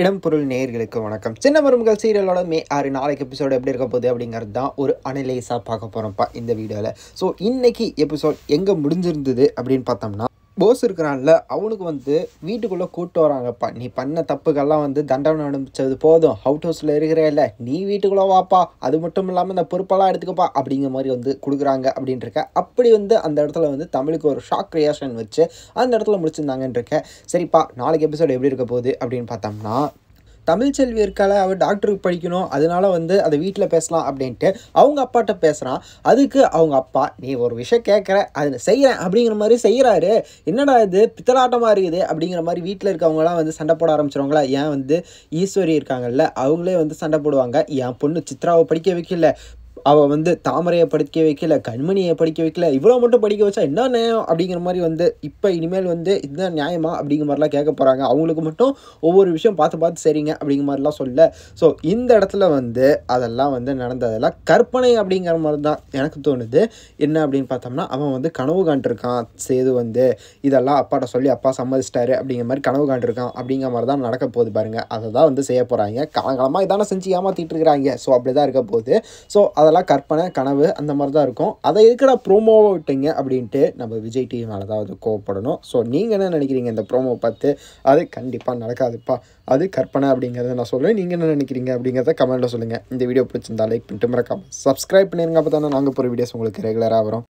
இடம் பொருள் நேயர்களுக்கு வணக்கம். சின்ன மருமகள் சீரியலோட மே 6 நாளைக்கு எபிசோடு எப்படி இருக்க போகுது அப்படிங்கிறது தான் ஒரு அனலைஸாக பார்க்க போகிறோம்ப்பா இந்த வீடியோவில். ஸோ இன்னைக்கு எபிசோட் எங்கே முடிஞ்சிருந்தது அப்படின்னு பார்த்தோம்னா, போஸ் இருக்கிறான்ல அவனுக்கு வீட்டுக்குள்ளே கூப்பிட்டு வராங்கப்பா. நீ பண்ண தப்புக்கெல்லாம் தண்டனை அனுப்பிச்சது போதும், அவுட் ஹவுஸில் இருக்கிறேல்ல, நீ வீட்டுக்குள்ளே வாப்பா, அது மட்டும் இல்லாமல் இந்த பொறுப்பெல்லாம் எடுத்துக்கப்பா அப்படிங்கிற மாதிரி கொடுக்குறாங்க அப்படின்ட்டு அப்படி அந்த இடத்துல தமிழுக்கு ஒரு ஷாக் ரியாக்ஷன் வச்சு அந்த இடத்துல முடிச்சிருந்தாங்கன்னு இருக்கேன். சரிப்பா, நாளைக்கு எபிசோடு எப்படி இருக்க போகுது அப்படின்னு பார்த்தோம்னா, தமிழ்ச்செல்வி இருக்கால, அவள் டாக்டருக்கு படிக்கணும், அதனால அதை வீட்டில் பேசலாம் அப்படின்ட்டு அவங்க அப்பாட்ட பேசுகிறான். அதுக்கு அவங்க அப்பா, நீ ஒரு விஷயம் கேட்குற, அதை செய்கிறேன் அப்படிங்கிற மாதிரி செய்கிறாரு, என்னடா இது பித்தலாட்டமாக இருக்குது அப்படிங்கிற மாதிரி வீட்டில் இருக்கவங்களாம் சண்டை போட ஆரம்பிச்சிருவாங்களா. ஏன் ஈஸ்வரி இருக்காங்கல்ல, அவங்களே சண்டை போடுவாங்க. என் பொண்ணு சித்ராவை படிக்க வைக்கல, அவள் தாமரையை படிக்க வைக்கல, கண்மணியை படிக்க வைக்கல, இவ்வளோ மட்டும் படிக்க வச்சா என்ன நியாயம் அப்படிங்கிற மாதிரி இப்போ இனிமேல் இதுதான் நியாயமா அப்படிங்கிற மாதிரிலாம் கேட்க போகிறாங்க. அவங்களுக்கு மட்டும் ஒவ்வொரு விஷயம் பார்த்து பார்த்து சரிங்க அப்படிங்கிற மாதிரிலாம் சொல்ல. ஸோ இந்த இடத்துல அதெல்லாம் நடந்ததெல்லாம் கற்பனை அப்படிங்கிற மாதிரி தான் எனக்கு தோணுது. என்ன அப்படின்னு பார்த்தோம்னா, அவன் கனவு காண்டிருக்கான், சேது இதெல்லாம் அப்பாட்ட சொல்லி அப்பா சம்மதிச்சிட்டாரு அப்படிங்கிற மாதிரி கனவு காண்டிருக்கான் அப்படிங்கிற மாதிரி தான் நடக்க போகுது பாருங்கள். அதை தான் செய்ய போகிறாங்க. காலங்காலமாக இதான செஞ்சு ஏமாற்றிட்டு இருக்கிறாங்க. ஸோ அப்படி தான் இருக்க போகுது. ஸோ அதெல்லாம் கற்பனை கனவு அந்த மாதிரி தான் இருக்கும். அதை இருக்கிற ப்ரோமோவை விட்டீங்க அப்படின்ட்டு நம்ம விஜய் டிவி மேலே தான் கோவப்படணும். ஸோ நீங்கள் என்ன நினைக்கிறீங்க இந்த ப்ரோமோ பார்த்து? அது கண்டிப்பாக நடக்காதுப்பா, அது கற்பனை அப்படிங்கிறத நான் சொல்லுவேன். நீங்கள் என்ன நினைக்கிறீங்க அப்படிங்கிறத கமெண்ட்டில் சொல்லுங்கள். இந்த வீடியோ பிடிச்சிருந்தா லைக் பண்ணிட்டு மறக்காம சப்ஸ்கிரைப் பண்ணிடுங்க. அப்போ தானே நாங்கள் போகிற வீடியோஸ் உங்களுக்கு ரெகுலராக வரும்.